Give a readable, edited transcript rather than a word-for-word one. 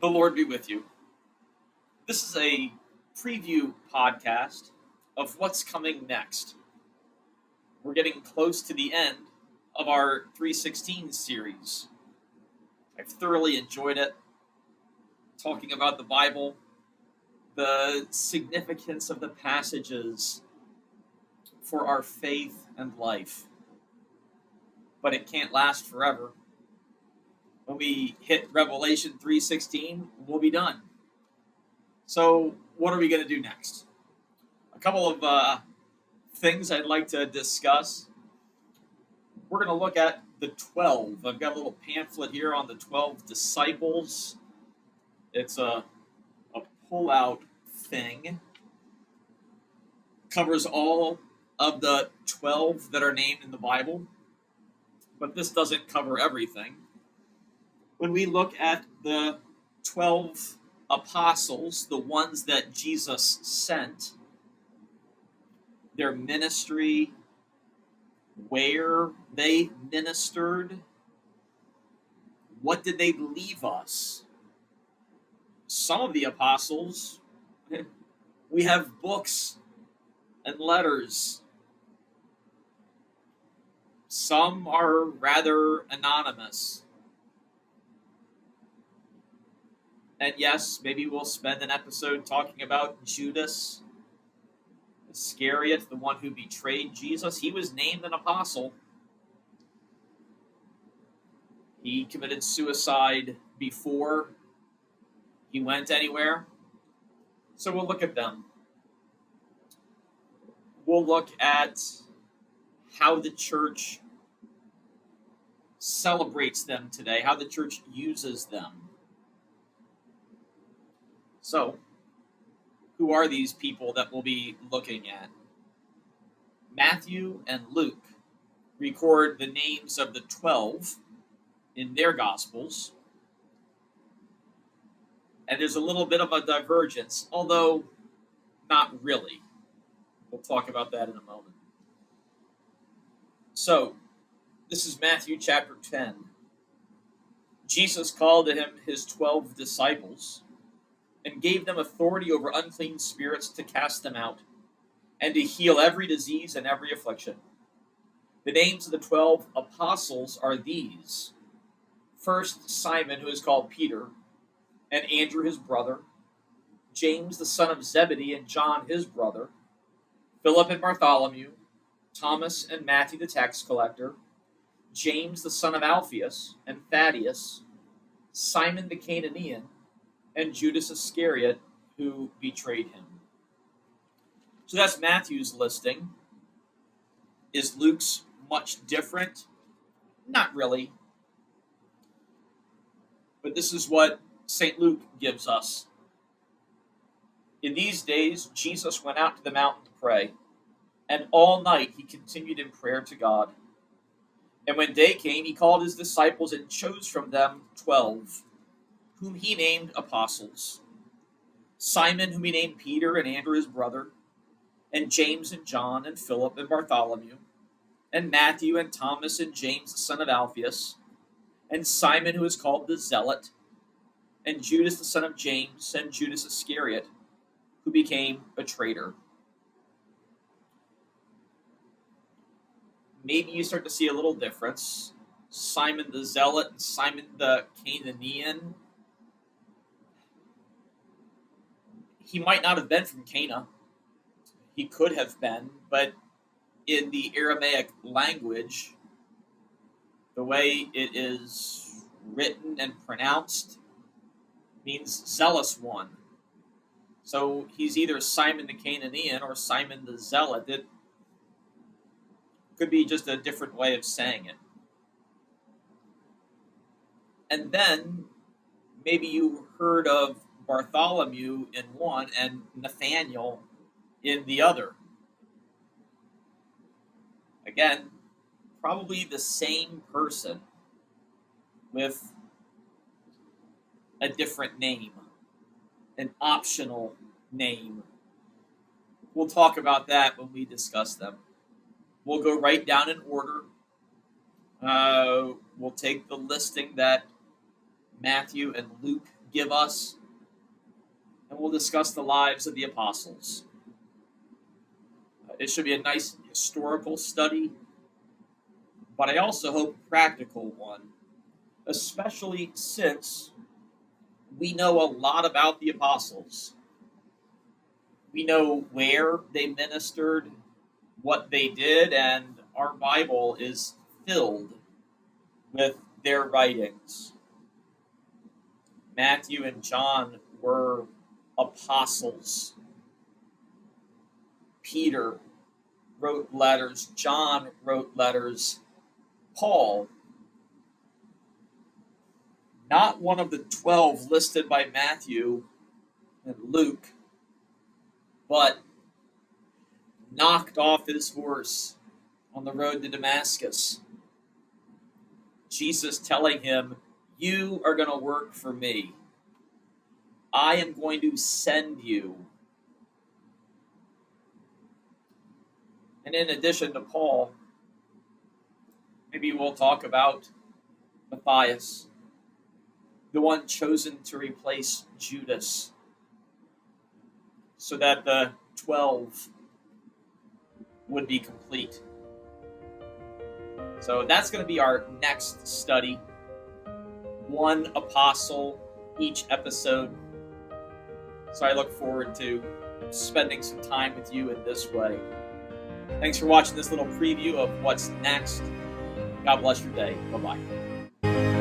The Lord be with you. This is a preview podcast of what's coming next. We're getting close to the end of our 316 series. I've thoroughly enjoyed it, talking about the Bible, the significance of the passages for our faith and life. But it can't last forever. When we hit Revelation 3:16, we'll be done. So what are we going to do next? A couple of things I'd like to discuss. We're going to look at the 12. I've got a little pamphlet here on the 12 disciples. It's a pull-out thing. Covers all of the 12 that are named in the Bible. But this doesn't cover everything. When we look at the 12 apostles, the ones that Jesus sent, their ministry, where they ministered, what did they leave us? Some of the apostles, we have books and letters. Some are rather anonymous. And yes, maybe we'll spend an episode talking about Judas Iscariot, the one who betrayed Jesus. He was named an apostle. He committed suicide before he went anywhere. So we'll look at them. We'll look at how the church celebrates them today, how the church uses them. So, who are these people that we'll be looking at? Matthew and Luke record the names of the 12 in their Gospels. And there's a little bit of a divergence, although not really. We'll talk about that in a moment. So, this is Matthew chapter 10. Jesus called to him his 12 disciples and gave them authority over unclean spirits to cast them out, and to heal every disease and every affliction. The names of the 12 apostles are these. First, Simon, who is called Peter, and Andrew his brother, James the son of Zebedee and John his brother, Philip and Bartholomew, Thomas and Matthew the tax collector, James the son of Alpheus and Thaddaeus, Simon the Canaanian, and Judas Iscariot, who betrayed him. So that's Matthew's listing. Is Luke's much different? Not really. But this is what St. Luke gives us. In these days, Jesus went out to the mountain to pray, and all night he continued in prayer to God. And when day came, he called his disciples and chose from them 12, whom he named apostles. Simon, whom he named Peter, and Andrew his brother, and James and John, and Philip and Bartholomew, and Matthew and Thomas and James the son of Alpheus, and Simon, who is called the Zealot, and Judas the son of James, and Judas Iscariot, who became a traitor. Maybe you start to see a little difference. Simon the Zealot and Simon the Canaanian. He might not have been from Cana. He could have been, but in the Aramaic language, the way it is written and pronounced means zealous one. So he's either Simon the Canaanian or Simon the Zealot. It could be just a different way of saying it. And then maybe you heard of Bartholomew in one and Nathaniel in the other. Again, probably the same person with a different name, an optional name. We'll talk about that when we discuss them. We'll go right down in order. We'll take the listing that Matthew and Luke give us, and we'll discuss the lives of the apostles. It should be a nice historical study, but I also hope a practical one, especially since we know a lot about the apostles. We know where they ministered, what they did, and our Bible is filled with their writings. Matthew and John were apostles. Peter wrote letters. John wrote letters. Paul, not one of the 12 listed by Matthew and Luke, but knocked off his horse on the road to Damascus. Jesus telling him, "You are going to work for me. I am going to send you." And in addition to Paul, maybe we'll talk about Matthias, the one chosen to replace Judas, so that the 12 would be complete. So that's going to be our next study. One apostle each episode. So I look forward to spending some time with you in this way. Thanks for watching this little preview of what's next. God bless your day. Bye-bye.